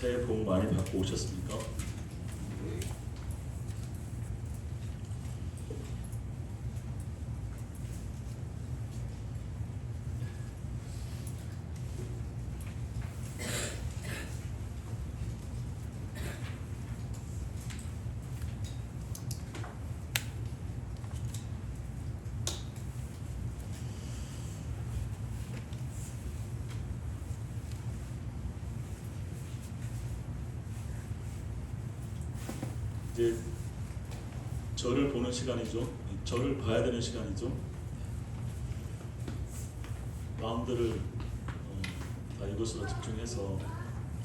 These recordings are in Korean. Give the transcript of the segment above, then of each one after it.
새해 복 많이 받고 오셨습니까? 이제 저를 보는 시간이죠. 저를 봐야 되는 시간이죠. 마음들을 다 이곳으로 집중해서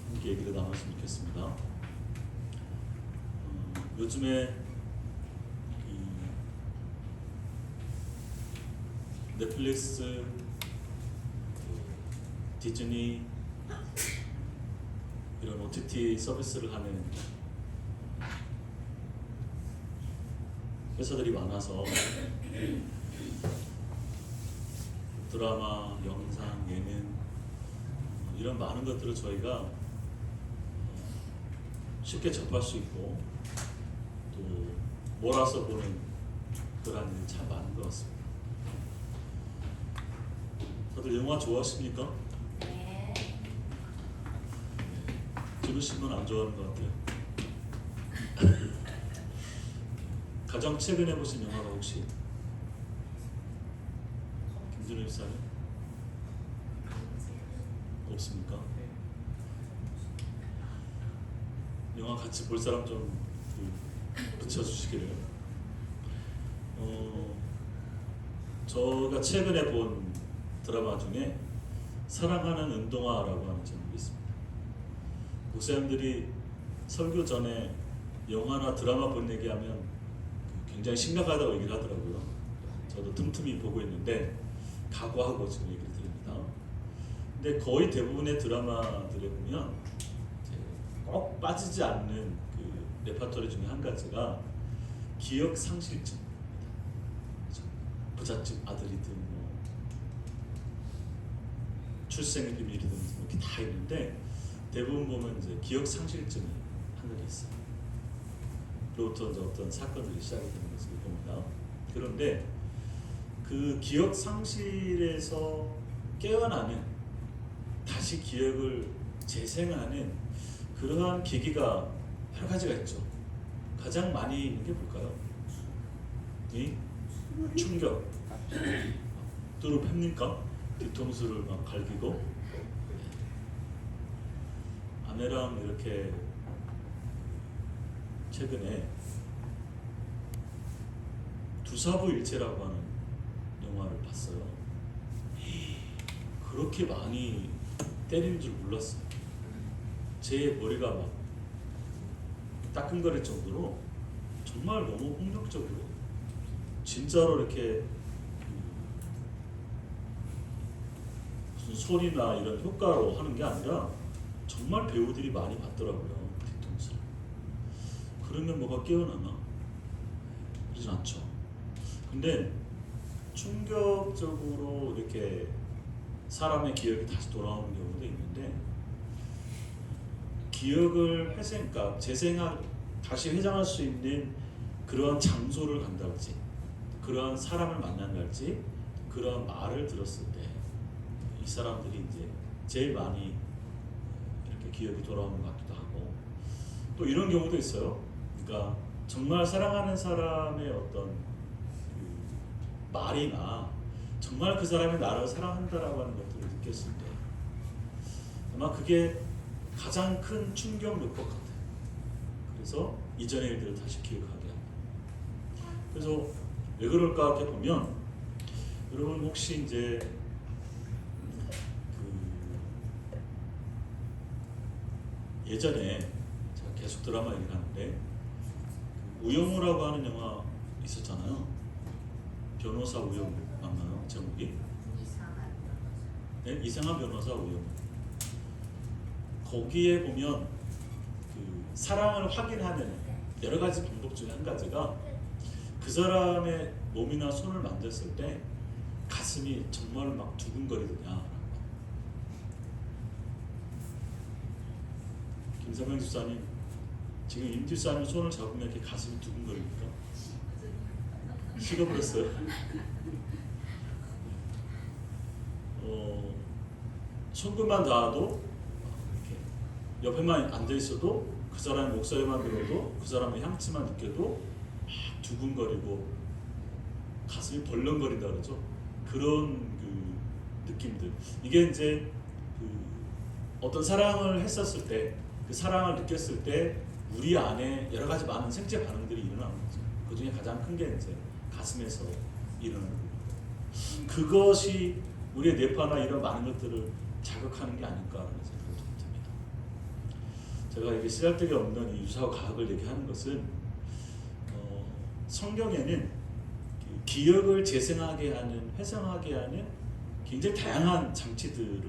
함께 얘기를 나눴으면 좋겠습니다. 요즘에 넷플릭스, 디즈니 이런 OTT 서비스를 하는 회사들이 많아서 드라마, 영상, 예능 이런 많은 것들을 저희가 쉽게 접할 수 있고 또 몰아서 보는 그런 일이 참 많은 것 같습니다. 다들 영화 좋아하십니까? 네. 지루신 안 좋아하는 것 같아요. 가장 최근에 보신 영화가 혹시 김준호 집사님? 없습니까? 영화 같이 볼 사람 좀 붙여주시기를. 제가 최근에 본 드라마 중에 사랑하는 은동아라고 하는 제목이 있습니다. 목사님들이 설교 전에 영화나 드라마 본 얘기하면 굉장히 심각하다고 얘기를 하더라고요. 저도 틈틈이 보고 있는데 각오하고 지금 얘기를 드립니다. 근데 거의 대부분의 드라마들에 보면 꼭 빠지지 않는 그 레퍼토리 중에 한 가지가 기억 상실증입니다. 부잣집 아들이든 뭐 출생의 비밀이든 이렇게 다 있는데 대부분 보면 이제 기억 상실증이 하늘에 있어요. 그로부터 어떤 사건들이 시작이 되는 것을 봅니다. 그런데 그 기억 상실에서 깨어나는, 다시 기억을 재생하는 그러한 계기가 여러 가지가 있죠. 가장 많이 있는 게 뭘까요? 이 충격. 뚜루 팹니까? 뒤통수를 막 갈기고 아내랑 이렇게 최근에 두사부일체라고 하는 영화를 봤어요. 그렇게 많이 때리는 줄 몰랐어요. 제 머리가 막 따끔거릴 정도로 정말 너무 폭력적으로, 진짜로 이렇게 무슨 소리나 이런 효과로 하는 게 아니라 정말 배우들이 많이 봤더라고요. 뒤통수를. 그러면 뭐가 깨어나나? 그러진 않죠. 근데 충격적으로 이렇게 사람의 기억이 다시 돌아오는 경우도 있는데, 기억을 그러니까 다시 회상할 수 있는 그러한 장소를 간다든지, 그러한 사람을 만난다든지, 그러한 말을 들었을 때 이 사람들이 이제 제일 많이 이렇게 기억이 돌아오는 것 같기도 하고, 또 이런 경우도 있어요. 그러니까 정말 사랑하는 사람의 어떤 그 말이나 정말 그 사람이 나를 사랑한다라고 하는 것들을 느꼈을 때 아마 그게 가장 큰 충격 요법 같아요. 그래서 이전의 일들을 다시 기억하게 합니다. 그래서 왜 그럴까 이렇게 보면, 여러분 혹시 이제 예전에 제가 계속 드라마 얘기를 하는데 우영우라고 하는 영화 있었잖아요. 변호사 우영우 맞나요? 제목이? 네? 이상한 변호사 우영우. 거기에 보면 그 사랑을 확인하는 여러 가지 방법 중에 한 가지가 그 사람의 몸이나 손을 만졌을 때 가슴이 정말 막 두근거리느냐. 김상명 집사님, 지금 임 집사님 손을 잡으면 이렇게 가슴이 두근거립니까? 식어버렸어요. 손끝만 닿아도 이렇게 옆에만 앉아 있어도 그 사람의 목소리만 들어도 그 사람의 향취만 느껴도 막 두근거리고 가슴이 벌렁거린다 그러죠. 그런 그 느낌들. 이게 이제 그 어떤 사랑을 했었을 때, 그 사랑을 느꼈을 때 우리 안에 여러 가지 많은 생체 반응들이 일어나는 거죠. 그 중에 가장 큰 게 이제 가슴에서 일어나는 겁니다. 그것이 우리의 뇌파나 이런 많은 것들을 자극하는 게 아닐까라는 생각이 좀 듭니다. 제가 이게 쓰잘데기 없는 이 유사와 과학을 얘기하는 것은 성경에는 기억을 재생하게 하는, 회상하게 하는 굉장히 다양한 장치들을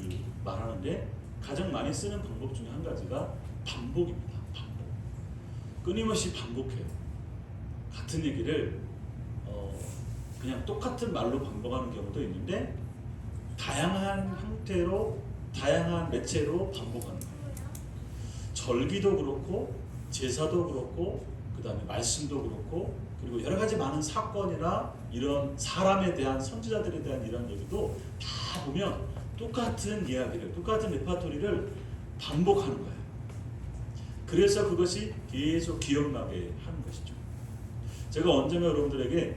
말하는데 가장 많이 쓰는 방법 중에 한 가지가 반복입니다. 반복. 끊임없이 반복해요. 같은 얘기를 그냥 똑같은 말로 반복하는 경우도 있는데 다양한 형태로, 다양한 매체로 반복하는 거예요. 절기도 그렇고 제사도 그렇고 그 다음에 말씀도 그렇고 그리고 여러 가지 많은 사건이나 이런 사람에 대한, 선지자들에 대한 이런 얘기도 다 보면 똑같은 이야기를, 똑같은 레파토리를 반복하는 거예요. 그래서 그것이 계속 기억나게 하는 것이죠. 제가 언젠가 여러분들에게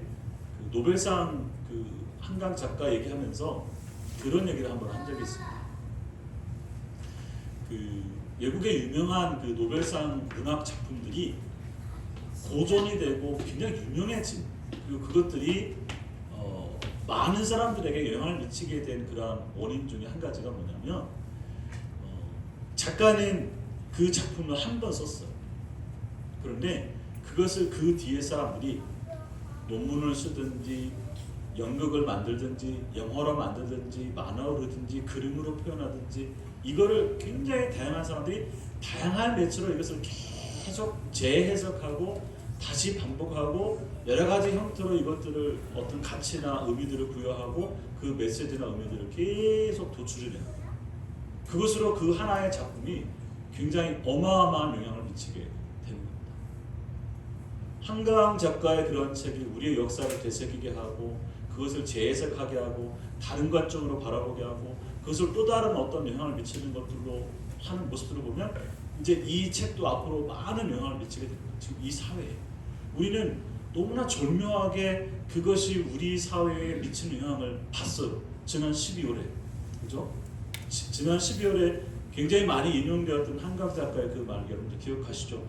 그 노벨상 그 한강 작가 얘기하면서 그런 얘기를 한번 한 적이 있습니다. 그 외국의 유명한 그 노벨상 문학 작품들이 고전이 되고 굉장히 유명해진, 그리고 그것들이 많은 사람들에게 영향을 미치게 된 그러한 원인 중에 한 가지가 뭐냐면 작가는 그 작품을 한 번 썼어요. 그런데 그것을 그 뒤에 사람들이 논문을 쓰든지 연극을 만들든지 영화로 만들든지 만화로든지 그림으로 표현하든지 이거를 굉장히 다양한 사람들이 다양한 매체로 이것을 계속 재해석하고 다시 반복하고 여러 가지 형태로 이것들을 어떤 가치나 의미들을 부여하고 그 메시지나 의미들을 계속 도출해내요. 그것으로 그 하나의 작품이 굉장히 어마어마한 영향을 미치게 되는 겁니다. 한강 작가의 그런 책이 우리의 역사를 되새기게 하고 그것을 재해석하게 하고 다른 관점으로 바라보게 하고 그것을 또 다른 어떤 영향을 미치는 것들로 하는 모습들을 보면 이제 이 책도 앞으로 많은 영향을 미치게 됩니다. 지금 이 사회에 우리는 너무나 절묘하게 그것이 우리 사회에 미치는 영향을 봤어요. 지난 12월에, 그죠? 지난 12월에 굉장히 많이 인용되었던 한강 작가의 그 말 여러분들 기억하시죠?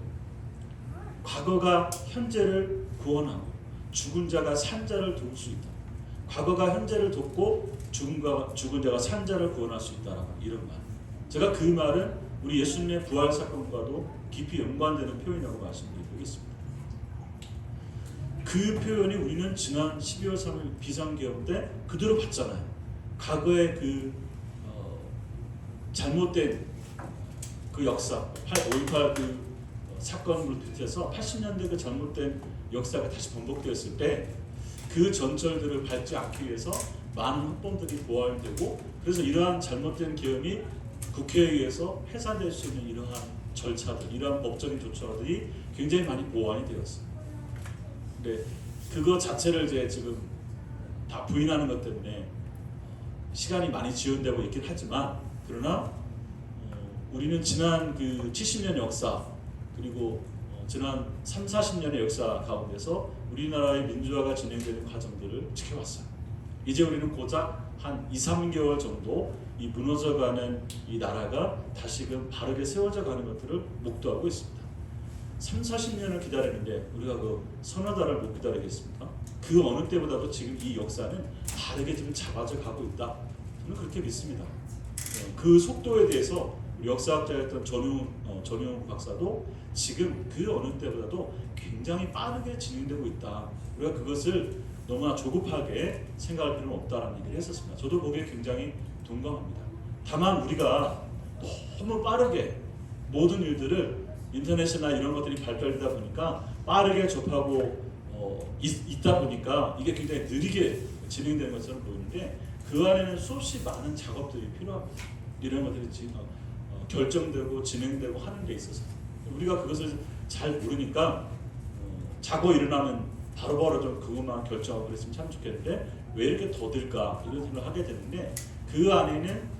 과거가 현재를 구원하고 죽은 자가 산 자를 도울 수 있다. 과거가 현재를 돕고 죽은 자가 산 자를 구원할 수 있다라는 이런 말. 제가 그 말은 우리 예수님의 부활 사건과도 깊이 연관되는 표현이라고 말씀드리겠습니다. 그 표현이 우리는 지난 12월 3일 비상계엄 때 그대로 봤잖아요. 과거의 그 잘못된 그 역사, 5.18 그 사건을 비롯해서 80년대 그 잘못된 역사가 다시 번복되었을 때 그 전철들을 밟지 않기 위해서 많은 학범들이 보완되고 그래서 이러한 잘못된 계엄이 국회에 의해서 해산될 수 있는 이러한 절차들, 이러한 법적인 조처들이 굉장히 많이 보완이 되었어요. 근데 그거 자체를 이제 지금 다 부인하는 것 때문에 시간이 많이 지연되고 있긴 하지만 그러나 우리는 지난 그 70년 역사 그리고 지난 3, 40년의 역사 가운데서 우리나라의 민주화가 진행되는 과정들을 지켜왔어요. 이제 우리는 고작 한 2, 3개월 정도 이 무너져가는 이 나라가 다시금 바르게 세워져 가는 것들을 목도하고 있습니다. 3, 40년을 기다리는데 우리가 그 서너 달을 못 기다리겠습니까? 그 어느 때보다도 지금 이 역사는 바르게 지금 잡아져 가고 있다. 저는 그렇게 믿습니다. 그 속도에 대해서 우리 역사학자였던 전용 박사도 지금 그 어느 때보다도 굉장히 빠르게 진행되고 있다. 우리가 그것을 너무나 조급하게 생각할 필요는 없다라는 얘기를 했었습니다. 저도 거기에 굉장히 동감합니다. 다만 우리가 너무 빠르게 모든 일들을 인터넷이나 이런 것들이 발달되다 보니까 빠르게 접하고 있다 보니까 이게 굉장히 느리게 진행되는 것처럼 보이는데 그 안에는 수없이 많은 작업들이 필요합니다. 이런 것들이 지금 결정되고 진행되고 하는 데 있어서 우리가 그것을 잘 모르니까 자고 일어나면 바로바로 좀 그것만 결정하고 그랬으면 참 좋겠는데 왜 이렇게 더딜까 이런 생각을 하게 되는데 그 안에는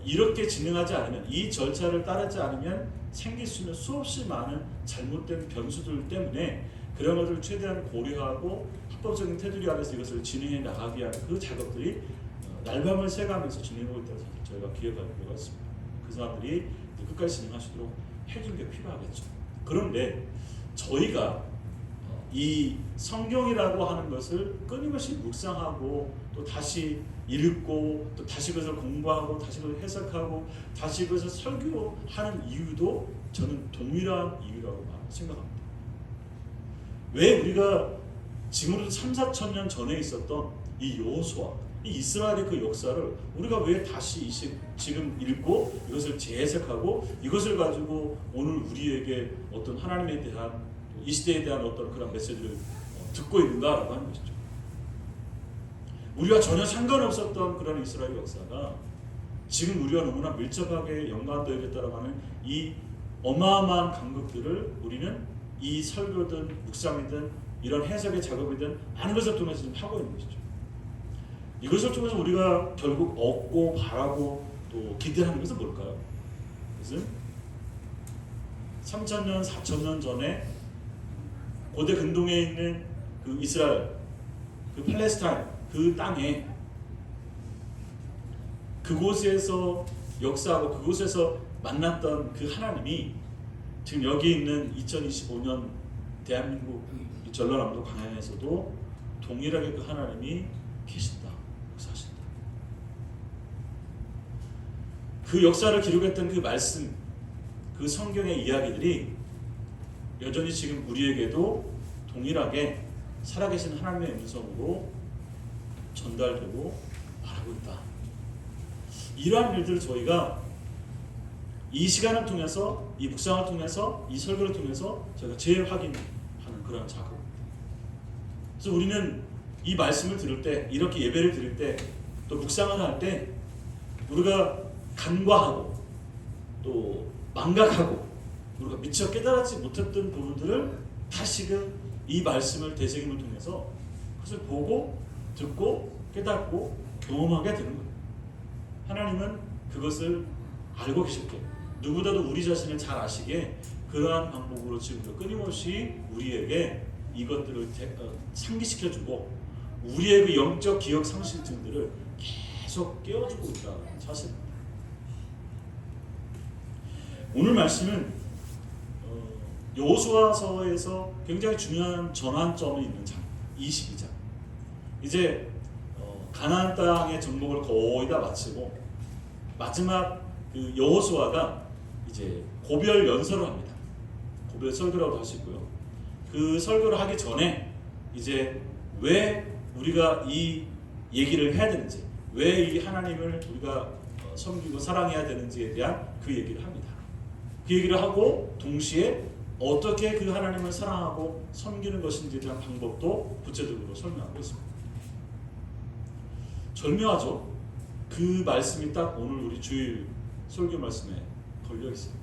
이렇게 진행하지 않으면 이 절차를 따르지 않으면 생길 수 있는 수없이 많은 잘못된 변수들 때문에 그런 것들을 최대한 고려하고 합법적인 테두리 안에서 이것을 진행해 나가기 위한 그 작업들이 날밤을 새가면서 진행하고 있다는 사실 저희가 기억할 필요가 있습니다. 그 사람들이 끝까지 진행하시도록 해준 게 필요하겠죠. 그런데 저희가 이 성경이라고 하는 것을 끊임없이 묵상하고 또 다시 읽고 또 다시 그것을 공부하고 다시 그것을 해석하고 다시 그것을 설교하는 이유도 저는 동일한 이유라고 생각합니다. 왜 우리가 지금으로부터 3, 4천 년 전에 있었던 이 여호수아, 이 이스라엘의 그 역사를 우리가 왜 다시 지금 읽고 이것을 재해석하고 이것을 가지고 오늘 우리에게 어떤 하나님에 대한 이 시대에 대한 어떤 그런 메시지를 듣고 있는가라고 하는 것이죠. 우리와 전혀 상관없었던 그런 이스라엘 역사가 지금 우리와 너무나 밀접하게 연관되어 있다라고 하는 이 어마어마한 간극들을 우리는 이 설교든 묵상이든 이런 해석의 작업이든 많은 것을 통해서 지금 하고 있는 것이죠. 이것을 통해서 우리가 결국 얻고 바라고 또 기대하는 것은 뭘까요? 그것은 3,000년, 4,000년 전에 고대 근동에 있는 그 이스라엘, 그 팔레스타인, 그 땅에 그곳에서 역사하고 그곳에서 만났던 그 하나님이 지금 여기 있는 2025년 대한민국 전라남도 광양에서도 동일하게 그 하나님이 계신다, 역사하신다. 그 역사를 기록했던 그 말씀, 그 성경의 이야기들이 여전히 지금 우리에게도 동일하게 살아계신 하나님의 음성으로 전달되고 말하고 있다. 이러한 일들을 저희가 이 시간을 통해서, 이 묵상을 통해서, 이 설교를 통해서 저희가 재확인하는 그런 작업입니다. 그래서 우리는 이 말씀을 들을 때, 이렇게 예배를 드릴 때, 또 묵상을 할 때 우리가 간과하고 또 망각하고 우리가 미처 깨달지 못했던 부분들을 다시금 이 말씀을 되새김을 통해서 그것을 보고 듣고 깨닫고 경험하게 되는 거예요. 하나님은 그것을 알고 계셨고 누구보다도 우리 자신을 잘 아시기에 그러한 방법으로 지금도 끊임없이 우리에게 이것들을 상기시켜주고 우리의 그 영적 기억 상실증들을 계속 깨워주고 있다는 사실입니다. 오늘 말씀은 여호수아서에서 굉장히 중요한 전환점이 있는 장 22장. 이제 가나안 땅의 정복을 거의 다 마치고 마지막 그 여호수아가 이제 고별 연설을 합니다. 고별 설교라고 할 수 있고요. 그 설교를 하기 전에 이제 왜 우리가 이 얘기를 해야 되는지, 왜 이 하나님을 우리가 섬기고 사랑해야 되는지에 대한 그 얘기를 합니다. 그 얘기를 하고 동시에 어떻게 그 하나님을 사랑하고 섬기는 것인지에 대한 방법도 구체적으로 설명하고 있습니다. 절묘하죠? 그 말씀이 딱 오늘 우리 주일 설교 말씀에 걸려 있어요.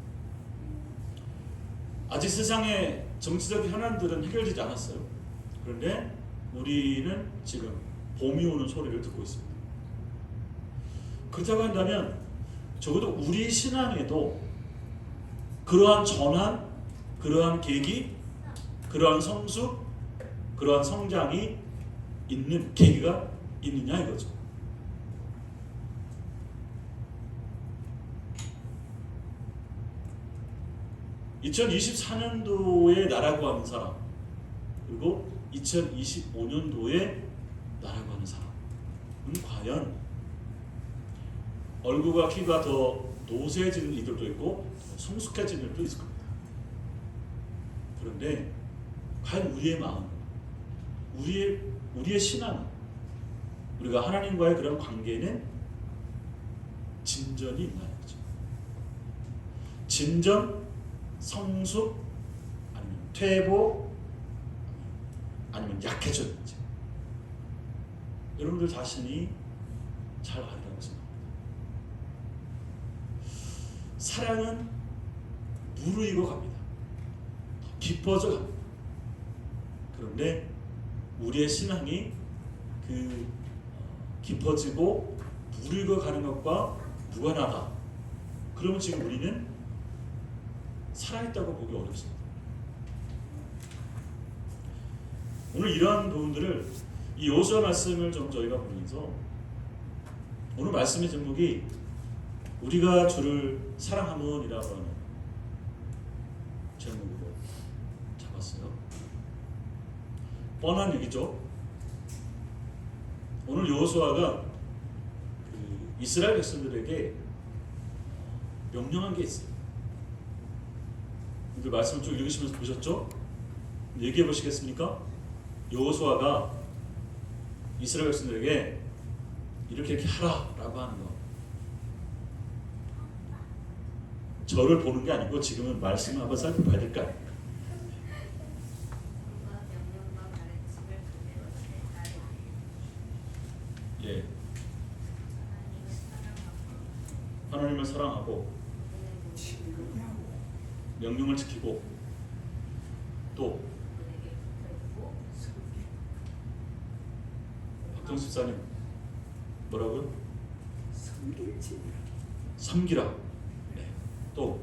아직 세상의 정치적 현안들은 해결되지 않았어요. 그런데 우리는 지금 봄이 오는 소리를 듣고 있습니다. 그렇다고 한다면 적어도 우리 신앙에도 그러한 전환, 그러한 계기, 그러한 성숙, 그러한 성장이 있는 계기가 있느냐 이거죠. (2024년도에) 나라고 하는 사람 그리고 2025년도에 나라고 하는 사람은 과연 얼굴과 키가 더 노쇠해지는 이들도 있고 성숙해지는 이들도 있을 겁니다. 그런데 과연 우리의 마음, 우리의 신앙, 우리가 하나님과의 그런 관계는 진전이 있나요? 그렇죠? 진전, 성숙, 아니면 퇴보, 아니면 약해졌는지 여러분들 자신이 잘 알리라고 생각합니다. 사랑은 무르익어 갑니다. 더 깊어져 갑니다. 그런데 우리의 신앙이 그 깊어지고 무르익어 가는 것과 무관하다. 그러면 지금 우리는 살아있다고 보기 어렵습니다. 오늘 이러한 부분들을 이 여호수아 말씀을 좀 저희가 보면서 오늘 말씀의 제목이 우리가 주를 사랑하면이라고 하는 제목으로 잡았어요. 뻔한 얘기죠. 오늘 여호수아가 그 이스라엘 백성들에게 명령한 게 있어요. 오늘 말씀을 쭉 읽으시면서 보셨죠? 얘기해 보시겠습니까? 여호수아가 이스라엘 백성들에게 이렇게 하라라고 하는 거. 저를 보는 게 아니고 지금은 말씀을 한번 살펴봐야 될까요? 예. 하나님을 사랑하고 명령을 지키고 또 박정수 집사님 뭐라고요? 섬기라. 네. 또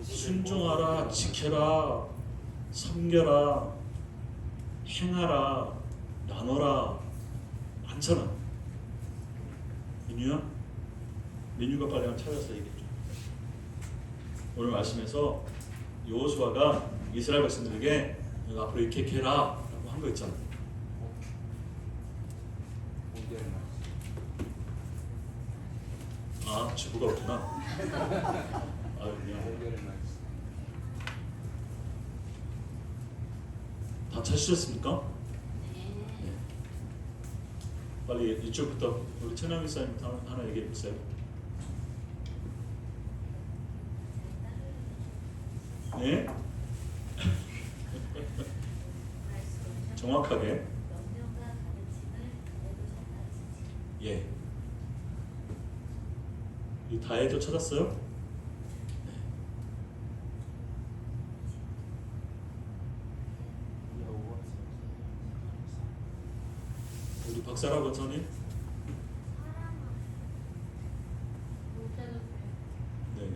순종하라, 지켜라, 섬겨라, 행하라, 나눠라. 많잖아. 민유야? 민유가 빨리 한번 찾아서 얘기해줘. 오늘 말씀에서 여호수아가 이스라엘 백성들에게 앞으로 이렇게 해라 라고 한 거 있잖아. 아, 지구가 없구나. 아유, 미안. 다 찾으셨습니까? 네. 빨리 이쪽부터 우리 천양희 사님부터 하나 얘기해 보세요. 네? 정확하게. 예. 이 다해도 찾았어요? 네. 우리 박사라 권사님? 네.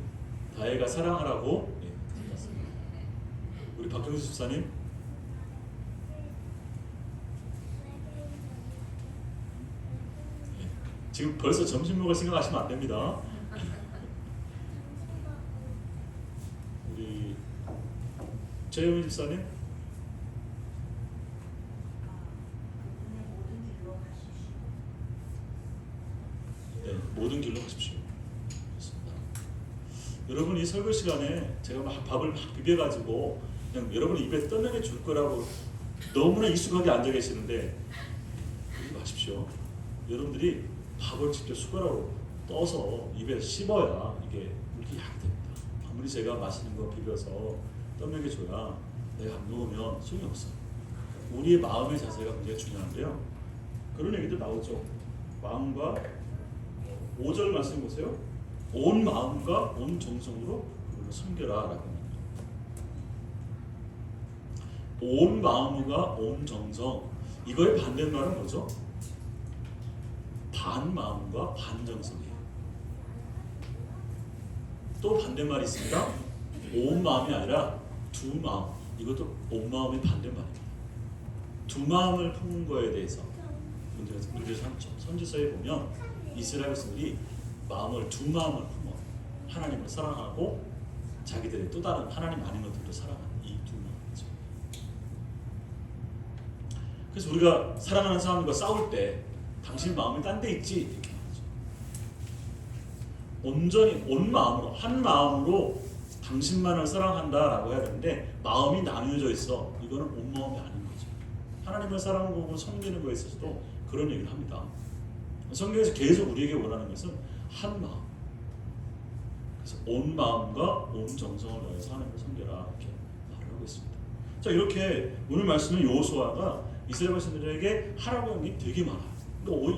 다해가 사랑하라고. 네, 찾았습니다. 우리 박경수 집사님? 네. 지금 벌써 점심 먹을 생각하시면 안 됩니다. 우리 최영희 집사님? 네, 모든 길로 가십시오. 그렇습니다. 여러분 이 설교 시간에 제가 막 밥을 막 비벼가지고 그냥 여러분 입에 떠내게 줄 거라고 너무나 익숙하게 앉아 계시는데 그러지 마십시오. 여러분들이 밥을 직접 숟가락으로 떠서 입에 씹어야 이게 물기 약이 됩니다. 아무리 제가 맛있는 거 비벼서 떠먹여 줘야 내가 안 먹으면 소용이 없어요. 우리의 마음의 자세가 굉장히 중요한데요. 그런 얘기도 나오죠. 마음과 5절 말씀 보세요. 온 마음과 온 정성으로 그를 섬겨라 라고 합니다. 온 마음과 온 정성, 이거의 반대말은 뭐죠? 반 마음과 반 정성이에요. 또 반대말이 있습니다. 온 마음이 아니라 두 마음. 이것도 온 마음의 반대말입니다. 두 마음을 품은 거에 대해서 문제 3점 선지서에 보면 이스라엘 백성들이 마음을 두 마음을 품어 하나님을 사랑하고 자기들의 또 다른 하나님 아닌 것들도 사랑하는 이 두 마음이죠. 그래서 우리가 사랑하는 사람과 싸울 때 당신 마음이 딴 데 있지 이렇게 말하죠. 온전히 온 마음으로 한 마음으로 당신만을 사랑한다라고 해야 되는데 마음이 나뉘어져 있어. 이거는 온 마음이 아닌 거죠. 하나님을 사랑하고 섬기는 거에 있어서도 그런 얘기를 합니다. 성경에서 계속 우리에게 원하는 것은 한 마음. 그래서 온 마음과 온 정성을 다해서 하나님을 섬겨라 이렇게 말을 하고 있습니다. 자, 이렇게 오늘 말씀은 여호수아가 이스라엘 백성들에게 하라고 한 게 되게 많아요.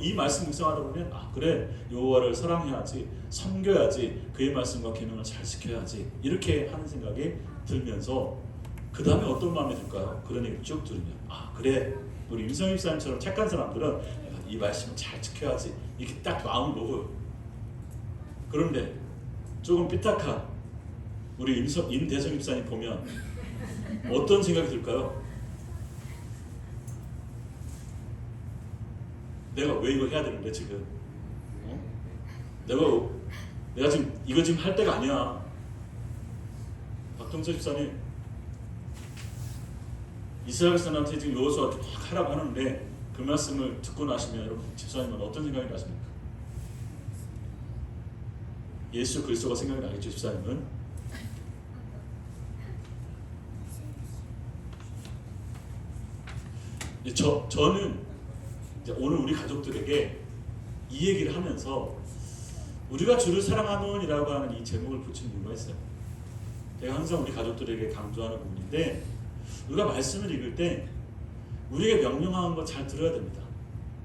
이 말씀 묵상하다 보면 아 그래 여호와를 사랑해야지, 섬겨야지, 그의 말씀과 계명을 잘 지켜야지 이렇게 하는 생각이 들면서 그 다음에 어떤 마음이 들까요? 그런 얘기 쭉 들으면 아 그래 우리 윤성희 집사님처럼 착한 사람들은 이 말씀을 잘 지켜야지 이렇게 딱 마음을 먹어요. 그런데 조금 삐딱한 우리 임대성 집사님 보면 어떤 생각이 들까요? 내가 왜 이거 해야 되는데 지금? 내가 지금 이거 지금 할 때가 아니야. 박동서 집사님 이스라엘 사람한테 지금 여호수아 막 하라고 하는데 그 말씀을 듣고 나시면 여러분 집사님은 어떤 생각이 나십니까? 예수 그리스도가 생각이 나겠죠. 집사님은 저는 이제 오늘 우리 가족들에게 이 얘기를 하면서 우리가 주를 사랑하는이라고 하는 이 제목을 붙인 이유가 있어요. 제가 항상 우리 가족들에게 강조하는 부분인데 우리가 말씀을 읽을 때 우리에게 명령하는 거 잘 들어야 됩니다.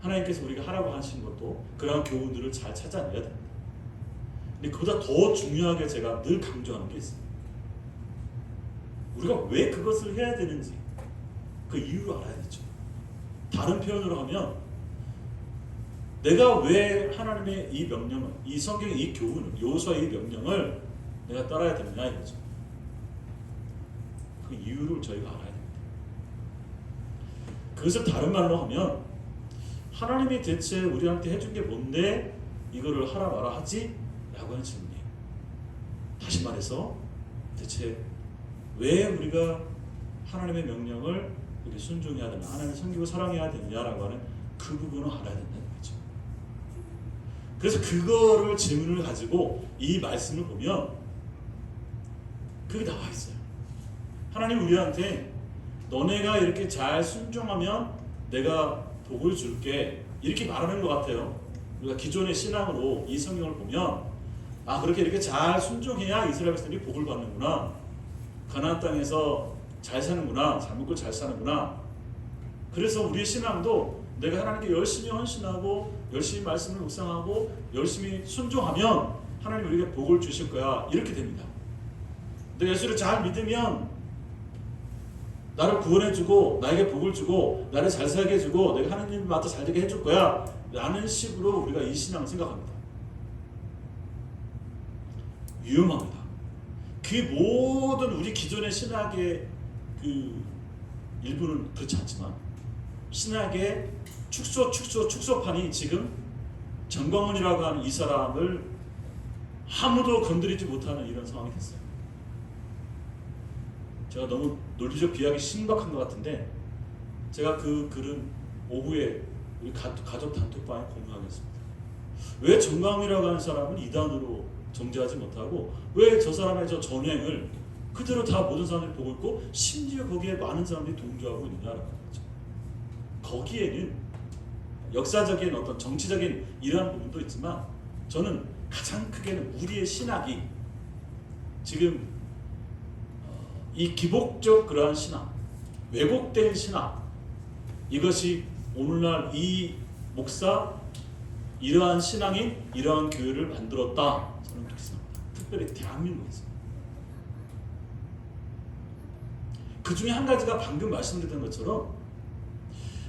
하나님께서 우리가 하라고 하신 것도 그러한 교훈들을 잘 찾아내야 됩니다. 근데 그보다 더 중요하게 제가 늘 강조하는 게 있어요. 우리가 왜 그것을 해야 되는지 그 이유를 알아야 되죠. 다른 표현으로 하면 내가 왜 하나님의 이 명령을, 이 성경의 이 교훈을, 여호수아의 이 명령을 내가 따라야 되느냐 이거죠. 그 이유를 저희가 알아야 됩니다. 그것을 다른 말로 하면 하나님이 대체 우리한테 해준 게 뭔데 이거를 하라 마라 하지? 라고 하는 질문이에요. 다시 말해서 대체 왜 우리가 하나님의 명령을 이렇게 순종해야 되냐, 하나님을 섬기고 사랑해야 되느냐라고 하는 그 부분을 알아야 된다는 거죠. 그래서 그거를 질문을 가지고 이 말씀을 보면 그게 나와 있어요. 하나님 우리한테 너네가 이렇게 잘 순종하면 내가 복을 줄게 이렇게 말하는 것 같아요. 우리가 기존의 신앙으로 이 성경을 보면 아 그렇게 이렇게 잘 순종해야 이스라엘 백성들이 복을 받는구나, 가나안 땅에서 잘 사는구나, 잘 먹고 잘 사는구나. 그래서 우리의 신앙도 내가 하나님께 열심히 헌신하고 열심히 말씀을 묵상하고 열심히 순종하면 하나님 우리에게 복을 주실 거야 이렇게 됩니다. 내가 예수를 잘 믿으면 나를 구원해주고 나에게 복을 주고 나를 잘 살게 해주고 내가 하나님 마다 잘 되게 해줄 거야 라는 식으로 우리가 이 신앙을 생각합니다. 위험합니다. 그 모든 우리 기존의 신학의 그 일부는 그렇지 않지만 신학의 축소판이 지금 정광훈이라고 하는 이 사람을 아무도 건드리지 못하는 이런 상황이 됐어요. 제가 너무 논리적 비약이 심각한 것 같은데 제가 그 글은 오후에 우리 가족 단톡방에 공유하겠습니다. 왜 정광훈이라고 하는 사람은 이단으로 정죄하지 못하고 왜 저 사람의 저 전횡을 그대로 다 모든 사람들이 보고 있고 심지어 거기에 많은 사람들이 동조하고 있느냐라는 거죠. 거기에는 역사적인 어떤 정치적인 이러한 부분도 있지만 저는 가장 크게는 우리의 신학이 지금 이 기복적 그러한 신학, 왜곡된 신학, 이것이 오늘날 이 목사 이러한 신앙인 이러한 교회를 만들었다. 저는 그렇게 생각합니다. 특별히 대한민국에서. 그 중에 한 가지가 방금 말씀드렸던 것처럼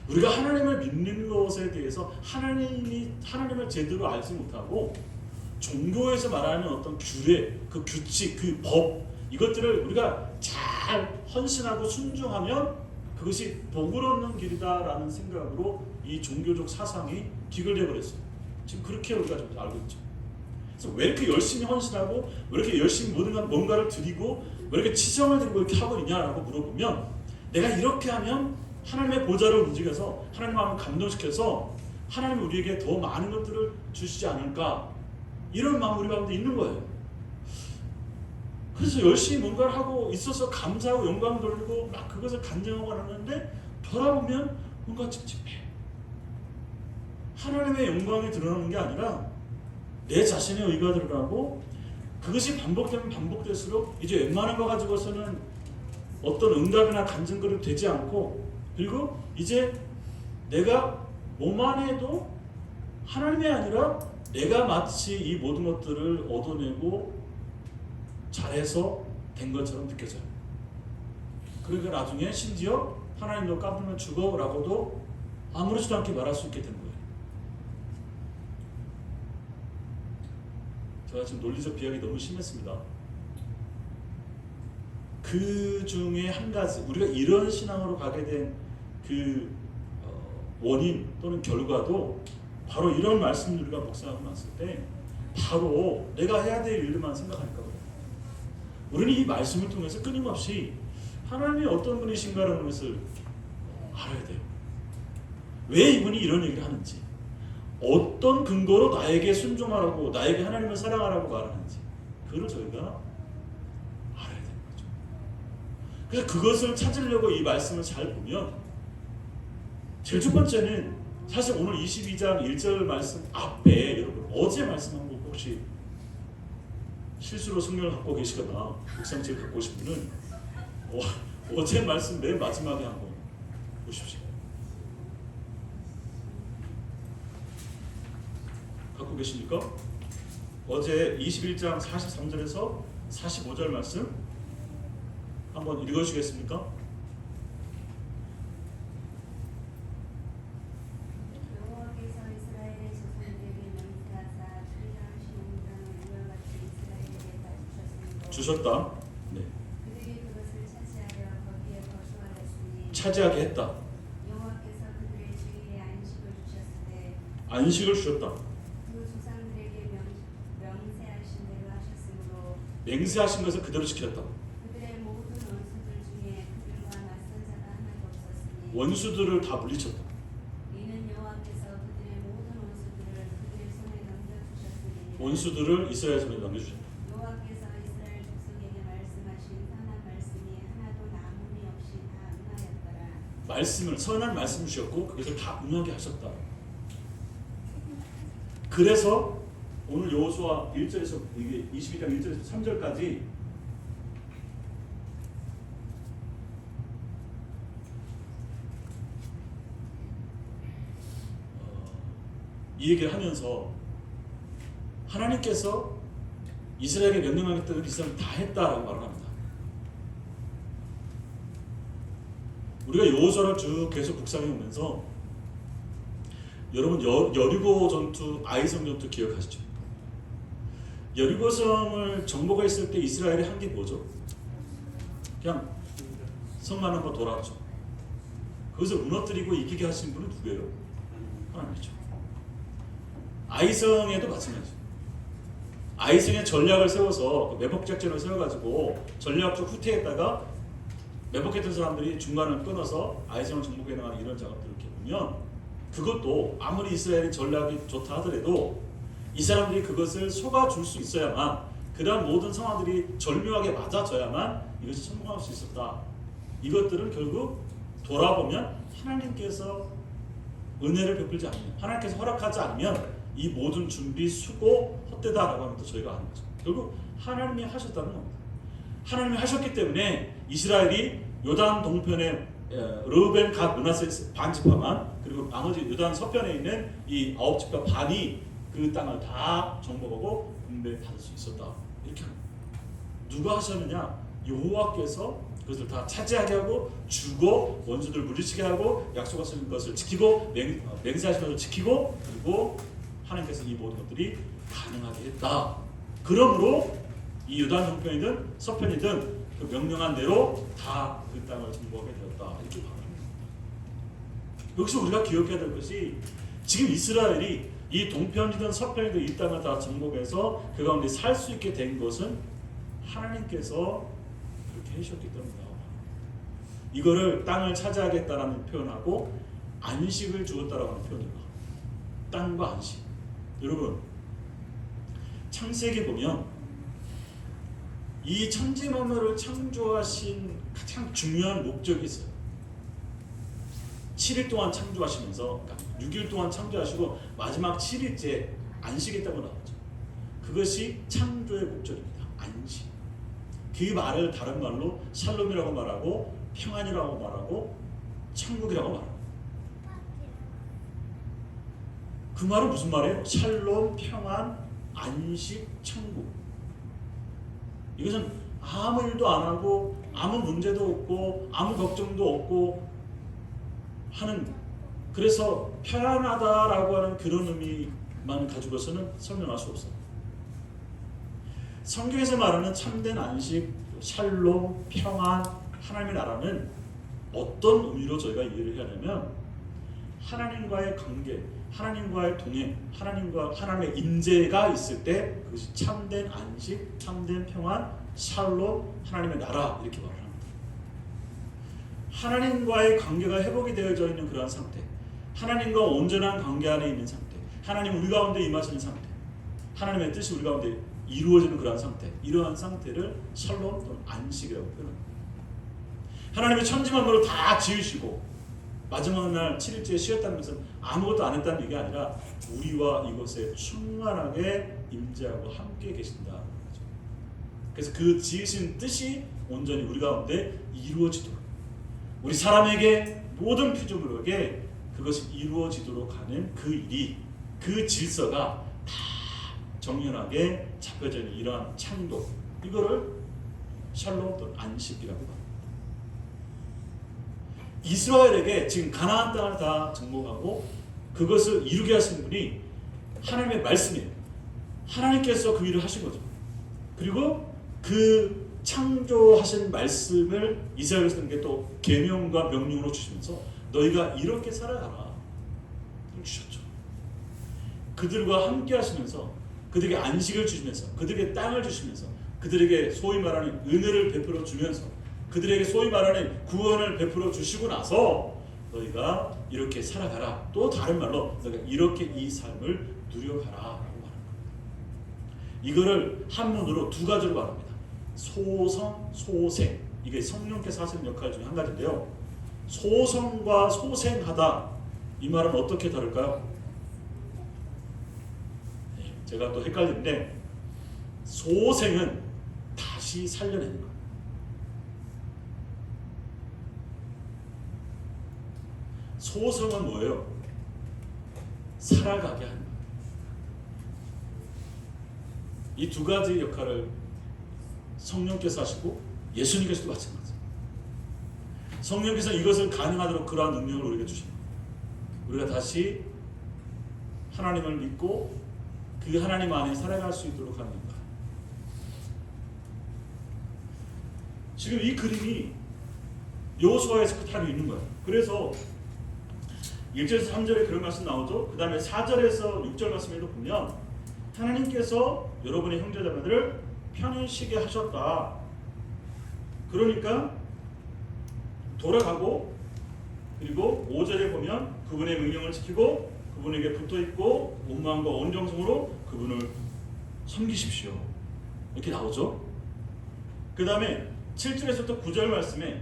우리가 하나님을 믿는 것에 대해서 하나님을 제대로 알지 못하고 종교에서 말하는 어떤 규례, 그 규칙, 그 법 이것들을 우리가 잘 헌신하고 순종하면 그것이 복을 얻는 길이다라는 생각으로 이 종교적 사상이 기글되어 버렸어요. 지금 그렇게 우리가 좀 알고 있죠. 그래서 왜 이렇게 열심히 헌신하고 왜 이렇게 열심히 뭔가를 드리고 왜 이렇게 치정을 드리고 이렇게 하고 있냐라고 물어보면 내가 이렇게 하면 하나님의 보좌를 움직여서 하나님 마음을 감동시켜서 하나님 우리에게 더 많은 것들을 주시지 않을까 이런 마음이 우리 가운데 있는 거예요. 그래서 열심히 뭔가를 하고 있어서 감사하고 영광 돌리고 막 그것을 간증하고 하는데 돌아보면 뭔가 찝찝해. 하나님의 영광이 드러나는 게 아니라 내 자신의 의가 드러나고 그것이 반복되면 반복될수록 이제 웬만한 거 가지고서는 어떤 응답이나 간증거리 되지 않고 그리고 이제 내가 뭐만 해도 하나님이 아니라 내가 마치 이 모든 것들을 얻어내고 잘해서 된 것처럼 느껴져요. 그러니까 나중에 심지어 하나님 너 까불면 죽어 라고도 아무렇지도 않게 말할 수 있게 된 거예요. 제가 지금 논리적 비약이 너무 심했습니다. 그 중에 한 가지, 우리가 이런 신앙으로 가게 된 그 원인 또는 결과도 바로 이런 말씀을 우리가 묵상하고 났을 때 바로 내가 해야 될 일만 생각하니까 그래요. 우리는 이 말씀을 통해서 끊임없이 하나님이 어떤 분이신가라는 것을 알아야 돼요. 왜 이분이 이런 얘기를 하는지, 어떤 근거로 나에게 순종하라고, 나에게 하나님을 사랑하라고 말하는지, 그걸 저희가 알아야 되는 거죠. 그래서 그것을 찾으려고 이 말씀을 잘 보면, 제일 첫 번째는 사실 오늘 22장 1절 말씀 앞에 여러분 어제 말씀한 거 혹시 실수로 성경을 갖고 계시거나 묵상책 갖고 오신 분은 어제 말씀 맨 마지막에 한번 보십시오. 갖고 계십니까? 어제 21장 43절에서 45절 말씀 한번 읽어주시겠습니까? 주셨다. 네. 그들이 그것을 차지하려 거기에 거주하였으니 차지하게 했다. 여호와께서 그들의 주일에 안식을 주셨으되 안식을 주셨다. 그 조상들에게 명세하신 대로 하셨으므로 맹세하신 것을 그대로 지켰다. 그들의 모든 원수들 중에 그들과 맞선 자가 하나도 없었으니 원수들을 다 물리쳤다. 이는 여호와께서 그들의 모든 원수들을 그들의 손에 넘겨주셨으니 원수들을 이스라엘 손에 넘겨주셨다. 여호와께서 이스라엘 족속에게 말씀하신 선한 말씀이 하나도 남음이 없이 다 응하였더라. 말씀을 선한 말씀 주셨고 그것을 다 응하게 하셨다. 그래서 오늘 여호수아 1절에서 이게 22장 1절에서 3절까지 이 얘기를 하면서 하나님께서 이스라엘에게 명령하겠다는 이스라엘은 다 했다라고 말을 합니다. 우리가 여호수아를 쭉 계속 묵상해 오면서 여러분 여리고 전투, 아이성 전투 기억하시죠? 여리고 성을 정복했을 때 이스라엘이 한 게 뭐죠? 그냥 성만 한번 돌았죠. 그것을 무너뜨리고 이기게 하신 분은 누구예요? 하나님이죠. 아이성에도 마찬가지죠. 아이성의 전략을 세워서 매복 작전을 세워가지고 전략적 후퇴했다가 매복했던 사람들이 중간을 끊어서 아이성을 정복해 나가는 이런 작업들을 이렇게 보면 그것도 아무리 이스라엘이 전략이 좋다 하더라도 이 사람들이 그것을 속아줄 수 있어야만 그러한 모든 상황들이 절묘하게 맞아져야만 이것이 성공할 수 있었다. 이것들은 결국 돌아보면 하나님께서 은혜를 베풀지 않으면 하나님께서 허락하지 않으면 이 모든 준비 수고 헛되다라고 하는 것도 저희가 아는 거죠. 결국 하나님이 하셨다는 겁니다. 하나님이 하셨기 때문에 이스라엘이 요단 동편에 르우벤, 갓, 므낫세 반지파만 그리고 나머지 요단 서편에 있는 이 9집과 반이 그 땅을 다 정복하고 분배받을 수 있었다. 이렇게 합니다. 누가 하셨느냐? 여호와께서 그것을 다 차지하게 하고 주고 원수들 물리치게 하고 약속하신 것을 지키고 맹세하신 것을 지키고 그리고 하나님께서 이 모든 것들이 가능하게 했다. 그러므로 이 유단 동편이든 서편이든 그 명령한 대로 다 그 땅을 정복하게 되었다. 이렇게 말합니다. 여기서 우리가 기억해야 될 것이 지금 이스라엘이 이 동편이든 서편이든 이 땅을 다 정복해서 그 가운데 살 수 있게 된 것은 하나님께서 그렇게 해주셨기 때문이다. 이거를 땅을 차지하겠다라는 표현하고 안식을 주었다라고 하는 표현을 합니다. 땅과 안식. 여러분 창세기 보면 이 천지 만물을 창조하신 가장 중요한 목적이 있어요. 7일 동안 창조하시면서 그러니까 6일 동안 창조하시고 마지막 7일째 안식했다고 나오죠. 그것이 창조의 목적입니다. 안식. 그 말을 다른 말로 샬롬이라고 말하고 평안이라고 말하고 천국이라고 말합니다. 그 말은 무슨 말이에요? 샬롬, 평안, 안식, 천국. 이것은 아무 일도 안 하고 아무 문제도 없고 아무 걱정도 없고 하는, 그래서 편안하다라고 하는 그런 의미만 가지고서는 설명할 수 없어요. 성경에서 말하는 참된 안식, 샬롬, 평안, 하나님의 나라는 어떤 의미로 저희가 이해를 해야 하냐면 하나님과의 관계, 하나님과의 동행, 하나님의 임재가 있을 때 그것이 참된 안식, 참된 평안, 샬롬, 하나님의 나라 이렇게 말을 합니다. 하나님과의 관계가 회복이 되어져 있는 그러한 상태, 하나님과 온전한 관계 안에 있는 상태, 하나님 우리 가운데 임하시는 상태, 하나님의 뜻이 우리 가운데 이루어지는 그러한 상태, 이러한 상태를 샬롬 또는 안식이라고 표현합니다. 하나님의 천지만물을 다 지으시고 마지막 날 7일째에 쉬었다는 것은 아무것도 안 했다는 얘기가 아니라 우리와 이곳에 충만하게 임재하고 함께 계신다. 그래서 그 지으신 뜻이 온전히 우리 가운데 이루어지도록, 우리 사람에게 모든 피조물에게 그것이 이루어지도록 하는 그 일이, 그 질서가 다 정연하게 잡혀져 있는 이러한 창조, 이거를 샬롬 또는 안식이라고 합니다. 이스라엘에게 지금 가나안 땅을 다 정복하고 그것을 이루게 하신 분이 하나님의 말씀이에요. 하나님께서 그 일을 하신 거죠. 그리고 그 창조하신 말씀을 이스라엘 백성에게 또 계명과 명령으로 주시면서 너희가 이렇게 살아가라 주셨죠. 그들과 함께 하시면서 그들에게 안식을 주시면서 그들에게 땅을 주시면서 그들에게 소위 말하는 은혜를 베풀어 주면서 그들에게 소위 말하는 구원을 베풀어 주시고 나서 너희가 이렇게 살아가라. 또 다른 말로 너희가 이렇게 이 삶을 누려가라 라고 말하는 겁니다. 이거를 한문으로 두 가지로 말합니다. 소성, 소생. 이게 성령께서 하시는 역할 중에 한 가지인데요. 소성과 소생하다, 이 말은 어떻게 다를까요? 제가 또 헷갈리는데, 소생은 다시 살려내는 거예요. 소성은 뭐예요? 살아가게 하는 거예요. 이 두 가지 역할을 성령께서 하시고 예수님께서도 마찬가지예요. 성령께서 이것을 가능하도록 그러한 능력을 우리에게 주십니다. 우리가 다시 하나님을 믿고 그 하나님 안에 살아갈 수 있도록 하는 것. 지금 이 그림이 여호수아에서 그대로 있는 거예요. 그래서 1절에서 3절에 그런 말씀 나오죠. 그 다음에 4절에서 6절 말씀에도 보면 하나님께서 여러분의 형제자매들을 편히 쉬게 하셨다. 그러니까 돌아가고, 그리고 5절에 보면 그분의 명령을 지키고 그분에게 붙어있고 온 마음과 온 정성으로 그분을 섬기십시오. 이렇게 나오죠. 그 다음에 7절에서부터 9절 말씀에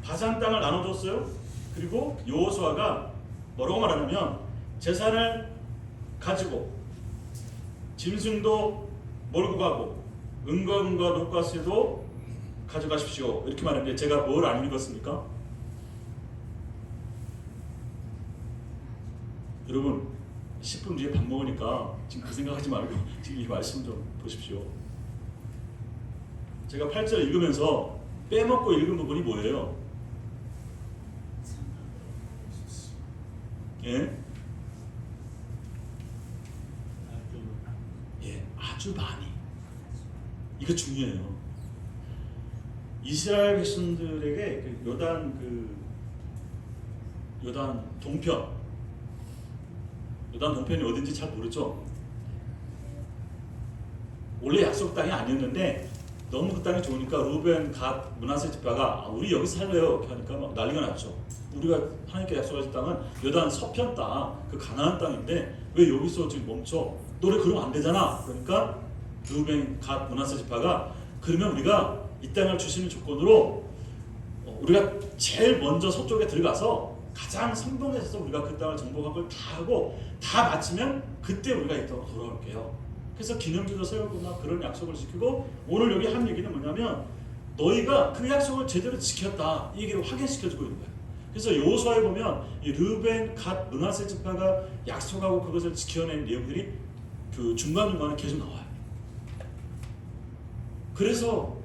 바산 땅을 나눠줬어요. 그리고 여호수아가 뭐라고 말하냐면 재산을 가지고 짐승도 몰고 가고 은과 녹과수도 가져가십시오. 이렇게 말하는데 제가 뭘 안 읽었습니까? 여러분 10분 뒤에 밥 먹으니까 지금 그 생각하지 말고 지금 이 말씀 좀 보십시오. 제가 8절 읽으면서 빼먹고 읽은 부분이 뭐예요? 예? 예, 아주 많이. 이거 중요해요. 이스라엘 백성들에게 그 요단 동편이 어딘지 잘 모르죠. 원래 약속 땅이 아니었는데 너무 그 땅이 좋으니까 루벤, 갓, 므낫세 지파가 우리 여기 살래요 이렇게 하니까 막 난리가 났죠. 우리가 하나님께 약속하신 땅은 요단 서편 땅, 그 가나안 땅인데 왜 여기서 지금 멈춰? 너네 그러면 안 되잖아. 그러니까 루벤, 갓, 므낫세 지파가 그러면 우리가 이 땅을 주시는 조건으로 우리가 제일 먼저 서쪽에 들어가서 가장 성공해서 우리가 그 땅을 정복하고 다 하고 다 마치면 그때 우리가 이 땅으로 돌아올게요. 그래서 기념비도 세우거나 그런 약속을 지키고 오늘 여기 한 얘기는 뭐냐면 너희가 그 약속을 제대로 지켰다 이 얘기를 확인시켜주고 있는 거예요. 그래서 여호수아에 보면 이 르벤, 갓, 므낫세 지파가 약속하고 그것을 지켜낸 내용들이 그 중간중간에 계속 나와요. 그래서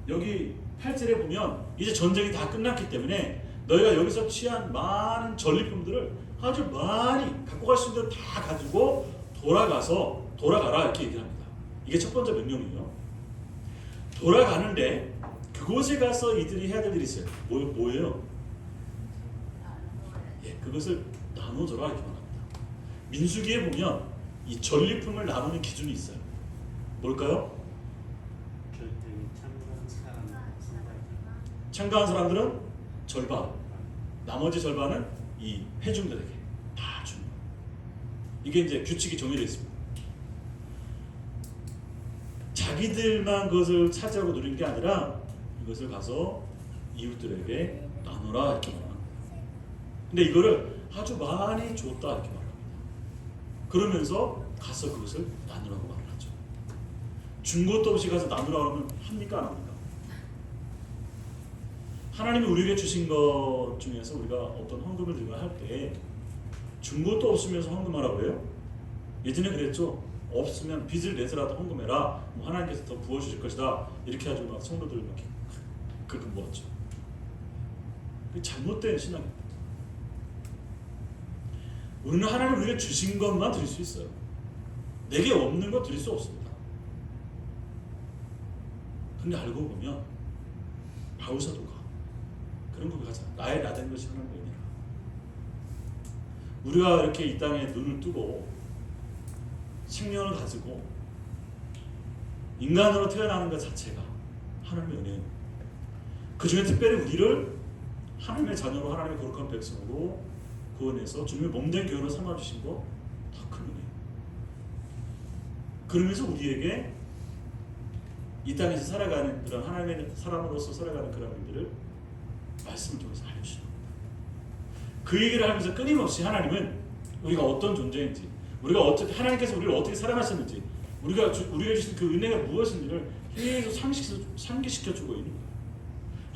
여기 8절에 보면 이제 전쟁이 다 끝났기 때문에 너희가 여기서 취한 많은 전리품들을 아주 많이 갖고 갈 수 있는 대로 다 가지고 돌아가라 이렇게 얘기를 합니다. 이게 첫 번째 명령이에요. 돌아가는데 그곳에 가서 이들이 해야 될 일이 있어요. 뭐예요? 예, 그것을 나눠줘라 이렇게 말합니다. 민수기에 보면 이 전리품을 나누는 기준이 있어요. 뭘까요? 참가한 사람들은 절반, 나머지 절반은 이 회중들에게 다 주는 거예요. 이게 이제 규칙이 정해져 있습니다. 자기들만 그것을 차지하고 누리는 게 아니라 이것을 가서 이웃들에게 나누라 이렇게 말합니다. 근데 이거를 아주 많이 줬다 이렇게 말합니다. 그러면서 가서 그것을 나누라고 말을 하죠. 준 것도 없이 가서 나누라고 하면 합니까 안 합니까? 하나님이 우리에게 주신 것 중에서 우리가 어떤 헌금을 들고 할 때 준 것도 없으면서 헌금하라고 해요? 예전에 그랬죠. 없으면 빚을 내서라도 헌금해라. 뭐 하나님께서 더 부어주실 것이다. 이렇게 해가지고 막 성도들 막 그렇게 모았죠. 그게 잘못된 신앙입니다. 우리는 하나님 우리에게 주신 것만 드릴 수 있어요. 내게 없는 거 드릴 수 없습니다. 근데 알고 보면 바울 사도가 그런 거 가자. 나의 나된 것이 하나님의 은혜라. 우리가 이렇게 이 땅에 눈을 뜨고 생명을 가지고 인간으로 태어나는 것 자체가 하나님의 은혜입니다. 그 중에 특별히 우리를 하나님의 자녀로 하나님의 거룩한 백성으로 구원해서 주님의 몸된 교회로 삼아주신 거 더 큰 은혜예요. 그러면서 우리에게 이 땅에서 살아가는 그런 하나님의 사람으로서 살아가는 그런 일들을 말씀을 통해서 알려주시는 겁니다. 그 얘기를 하면서 끊임없이 하나님은 우리가 어떤 존재인지, 우리가 어떻게 하나님께서 우리를 어떻게 사랑하셨는지, 우리가 주신 그 은혜가 무엇인지를 계속 상기시켜주고 있는 거예요.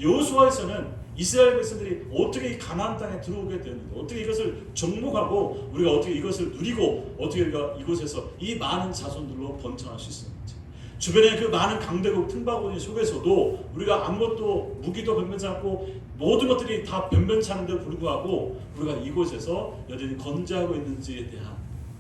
여호수아에서는 이스라엘 백성들이 어떻게 이 가나안 땅에 들어오게 되었는지, 어떻게 이것을 정복하고 우리가 어떻게 이것을 누리고 어떻게 우리가 이곳에서 이 많은 자손들로 번창할 수 있었는지, 주변에 그 많은 강대국 틈바구니 속에서도 우리가 아무것도 무기도 변변치 않고 모든 것들이 다 변변치 않은데도 불구하고 우리가 이곳에서 여전히 건재하고 있는지에 대한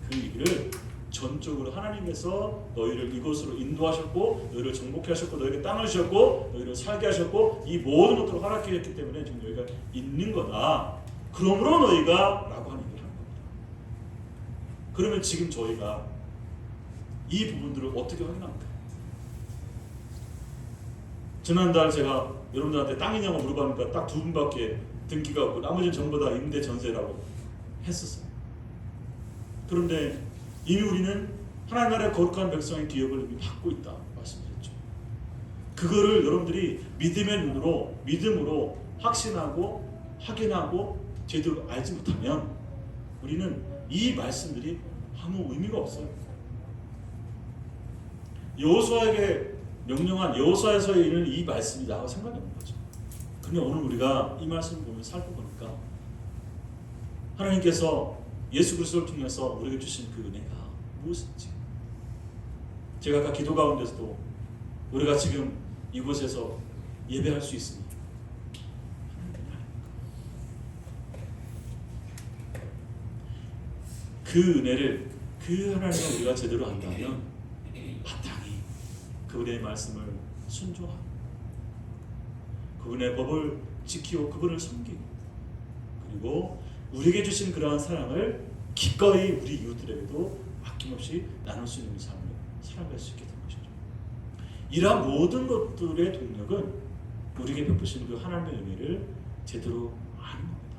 그 얘기를 전적으로 하나님께서 너희를 이곳으로 인도하셨고 너희를 정복해 하셨고 너희에게 땅을 주셨고 너희를 살게 하셨고 이 모든 것들을 허락해 줬기 때문에 지금 너희가 있는 거다. 그러므로 너희가 라고 하는 얘기를 하는 겁니다. 그러면 지금 저희가 이 부분들을 어떻게 확인합니까? 지난달 제가 여러분들한테 땅이냐고 물어보니까 딱 2분밖에 등기가 없고 나머지는 전부 다 임대 전세라고 했었어요. 그런데 이미 우리는 하나님 나라의 거룩한 백성의 기업을 이미 받고 있다 말씀드렸죠. 그거를 여러분들이 믿음의 눈으로 믿음으로 확신하고 확인하고 제대로 알지 못하면 우리는 이 말씀들이 아무 의미가 없어요. 여호수아에게 명령한 여호수아에서 있는 이 말씀이 나와 상관이 없는 거죠. 근데 오늘 우리가 이 말씀을 보면 살펴보니까 하나님께서 예수 그리스도를 통해서 우리에게 주신 그 은혜가 무엇인지, 제가 아까 기도 가운데서도 우리가 지금 이곳에서 예배할 수 있으니 그 은혜를 그 하나님을 우리가 제대로 안다면 마땅히 그분의 말씀을 순종하고 그분의 법을 지키고 그분을 섬기고 그리고 우리에게 주신 그러한 사랑을 기꺼이 우리 이웃들에게도 아낌없이 나눌 수 있는 삶을 살아갈 수 있게 된 것이죠. 이러한 모든 것들의 동력은 우리에게 베푸신 그 하나님의 은혜를 제대로 아는 겁니다.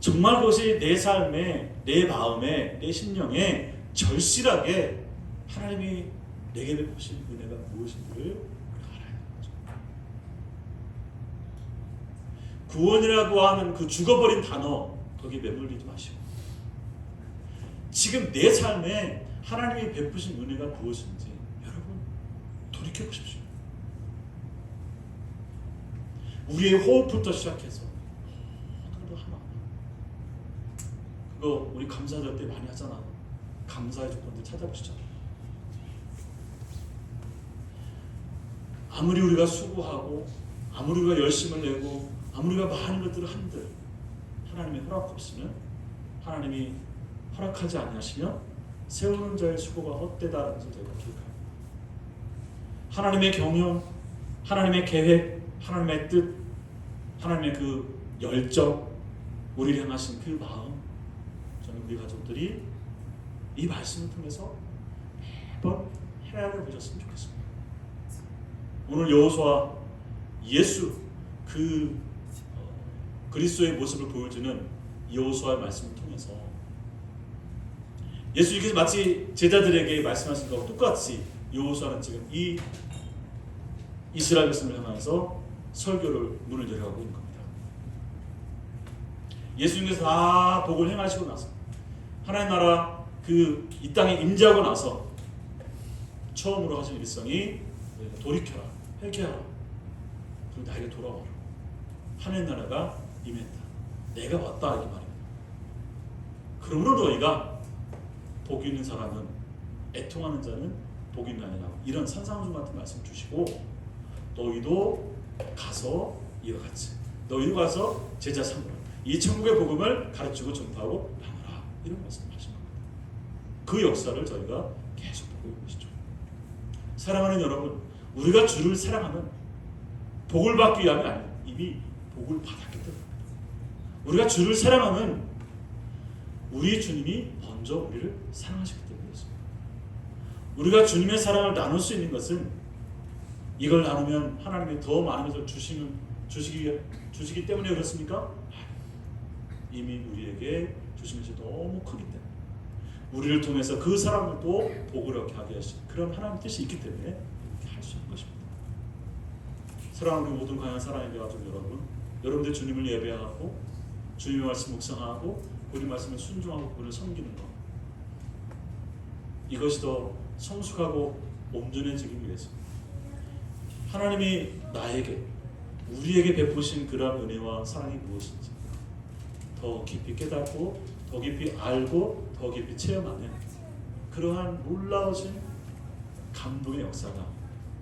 정말 그것이 내 삶에, 내 마음에, 내 심령에 절실하게 하나님이 내게 베푸신 은혜가 무엇인지를 알아야 하는 거죠. 구원이라고 하는 그 죽어버린 단어 거기에 매몰리지 마시고 지금 내 삶에 하나님이 베푸신 은혜가 무엇인지 여러분 돌이켜 보십시오. 우리의 호흡부터 시작해서 모든 것도 하나. 그거 우리 감사절 때 많이 하잖아. 감사의 조건들 찾아보시죠. 아무리 우리가 수고하고 아무리 우리가 열심을 내고 아무리 우리가 많은 것들을 한들 하나님의 허락 없으면, 하나님이 허락하지 아니하시면 세우는 자의 수고가 헛되다는 것을 저희가 기억합니다. 하나님의 경영, 하나님의 계획, 하나님의 뜻, 하나님의 그 열정, 우리를 향하신 그 마음, 저는 우리 가족들이 이 말씀을 통해서 매번 헤아려 보셨으면 좋겠습니다. 오늘 여호수아, 예수 그 그리스도의 모습을 보여주는 여호수아의 말씀을 통해서 예수님께서 마치 제자들에게 말씀하신 것과 똑같이 여호수아는 지금 이 이스라엘 백성을 향해서 설교를 문을 열어가고 있는 겁니다. 예수님께서 다 복을 행하시고 나서 하나님 나라 그 이 땅에 임재하고 나서 처음으로 하신 일성이 돌이켜라, 회개하라, 그리고 나에게 돌아와라. 하나님 나라가 임했다. 내가 왔다 이렇게 말입니다. 그러므로 너희가 복이 있는 사람은, 애통하는 자는 복이 있나니라, 이런 산상수 같은 말씀 주시고, 너희도 가서 이와 같이 너희도 가서 제자 삼으라, 이 천국의 복음을 가르치고 전파하고 나누라, 이런 말씀을 하신 겁니다. 그 역사를 저희가 계속 보고 있는 것이죠. 사랑하는 여러분, 우리가 주를 사랑하면 복을 받기 위함이 아니에요. 이미 복을 받았기 때문에. 우리가 주를 사랑하면 우리 주님이 먼저 우리를 사랑하셨기 때문이었습니다. 우리가 주님의 사랑을 나눌 수 있는 것은, 이걸 나누면 하나님이 더 많은 것을 주시기 때문에 그렇습니까? 이미 우리에게 주신 것이 너무 크기 때문에, 우리를 통해서 그 사람들도 복을 얻게 하게 하신 그런 하나님의 뜻이 있기 때문에 이렇게 할 수 있는 것입니다. 사랑하는 우리 모든 강한 사랑의 가족 여러분, 여러분들 주님을 예배하고 주님의 말씀 묵상하고 우리 말씀에 순종하고 그를 섬기는 것, 이것이 더 성숙하고 온전해지기 위해서 하나님이 나에게, 우리에게 베푸신 그러한 은혜와 사랑이 무엇인지 더 깊이 깨닫고 더 깊이 알고 더 깊이 체험하는 그러한 놀라우신 감동의 역사가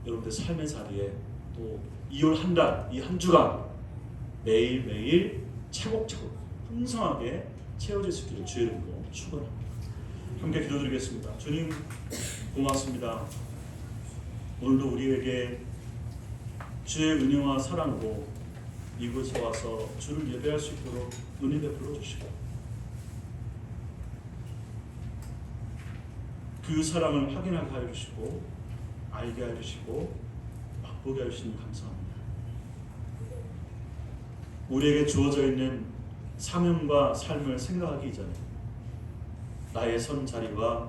여러분들 삶의 자리에 또 2월 한 달, 이 한 주간 매일매일 차곡차곡 풍성하게 채워질 수 있기를 주의 이름으로 축원합니다. 함께 기도드리겠습니다. 주님 고맙습니다. 오늘도 우리에게 주의 은혜와 사랑으로 이곳에 와서 주를 예배할 수 있도록 은혜 베풀어 주시고, 그 사랑을 확인하게 하여 주시고 알게 하여 주시고 맛보게 하여 주시니 감사합니다. 우리에게 주어져 있는 사명과 삶을 생각하기 이전에 나의 선 자리와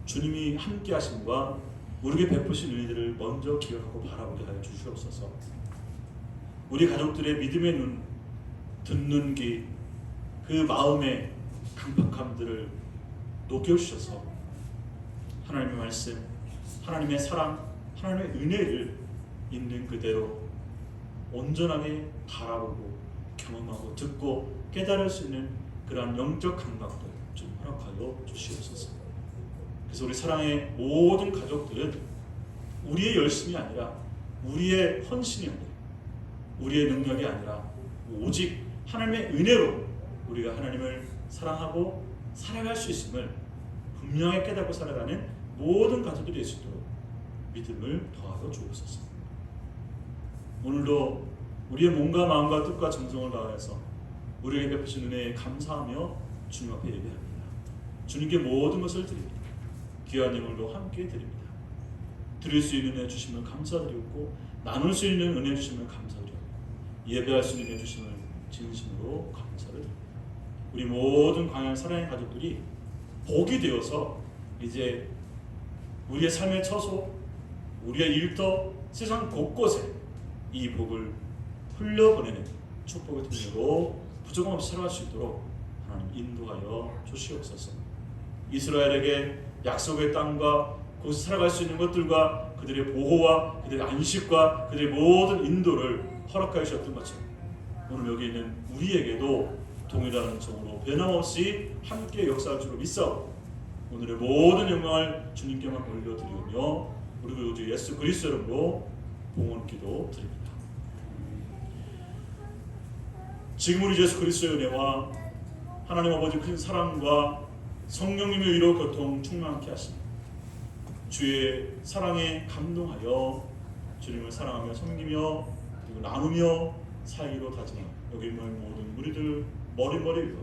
주님이 함께 하심과 우리에게 베푸신 은혜들을 먼저 기억하고 바라보게 하여 주시옵소서. 우리 가족들의 믿음의 눈, 듣는 귀, 그 마음의 강팍함들을 녹여주셔서 하나님의 말씀, 하나님의 사랑, 하나님의 은혜를 있는 그대로 온전하게 바라보고 경험하고 듣고 깨달을 수 있는 그러한 영적 감각도 좀 허락하여 주시옵소서. 그래서 우리 사랑의 모든 가족들은 우리의 열심이 아니라, 우리의 헌신이 아니라, 우리의 능력이 아니라 오직 하나님의 은혜로 우리가 하나님을 사랑하고 살아갈 수 있음을 분명히 깨닫고 살아가는 모든 가족들이 될 수 있도록 믿음을 더하여 주옵소서. 오늘도 우리의 몸과 마음과 뜻과 정성을 다해서 우리에게 베푸신 은혜에 감사하며 주님 앞에 예배합니다. 주님께 모든 것을 드립니다. 귀한 예물로 함께 드립니다. 드릴 수 있는 은혜 주심을 감사드리고, 나눌 수 있는 은혜 주심을 감사드리고, 예배할 수 있는 은혜 주심을 진심으로 감사를 드립니다. 우리 모든 광야의 사랑의 가족들이 복이 되어서 이제 우리의 삶의 처소, 우리의 일터, 세상 곳곳에 이 복을 흘려보내는 축복의 통로로 부족함 없이 살아갈 수 있도록 하나님 인도하여 주시옵소서. 이스라엘에게 약속의 땅과 거기서 살아갈 수 있는 것들과 그들의 보호와 그들의 안식과 그들의 모든 인도를 허락하셨던 것처럼 오늘 여기 있는 우리에게도 동일한 은총으로 변함없이 함께 역사할 줄로 믿사 오늘의 모든 영광을 주님께만 올려드리며 우리 구주 예수 그리스도 이름으로 봉헌 기도 드립니다. 지금 우리 예수 그리스도의 은혜와 하나님 아버지 큰 사랑과 성령님의 위로 교통 충만케 하시니 주의 사랑에 감동하여 주님을 사랑하며 섬기며 그리고 나누며 사이로 다짐하며 여기 있는 모든 우리들 머리머리 위로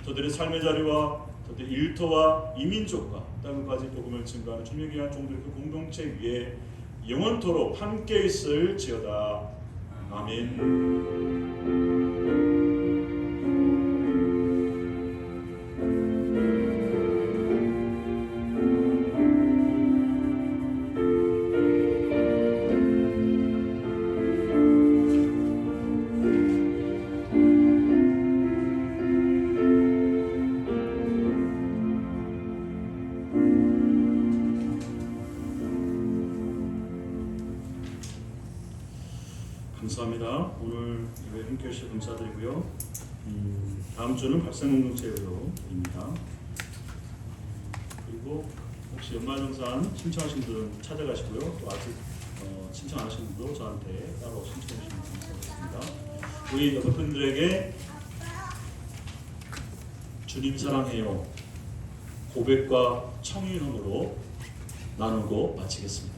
저들의 삶의 자리와 저들의 일터와 이민족과 땅까지 복음을 증거하는 주님의 귀한 종들의 그 공동체 위에 영원토록 함께 있을지어다. 아멘. 감사합니다. 오늘 예배 함께 해주셔서 감사드리고요. 다음 주는 발생공동체 예배로입니다. 그리고 혹시 연말정산 신청하신 분들은 찾아가시고요. 또 아직 신청 안 하신 분도 저한테 따로 신청해 주시면 감사하겠습니다. 우리 여러분들에게 주님 사랑해요 고백과 청유형으로 나누고 마치겠습니다.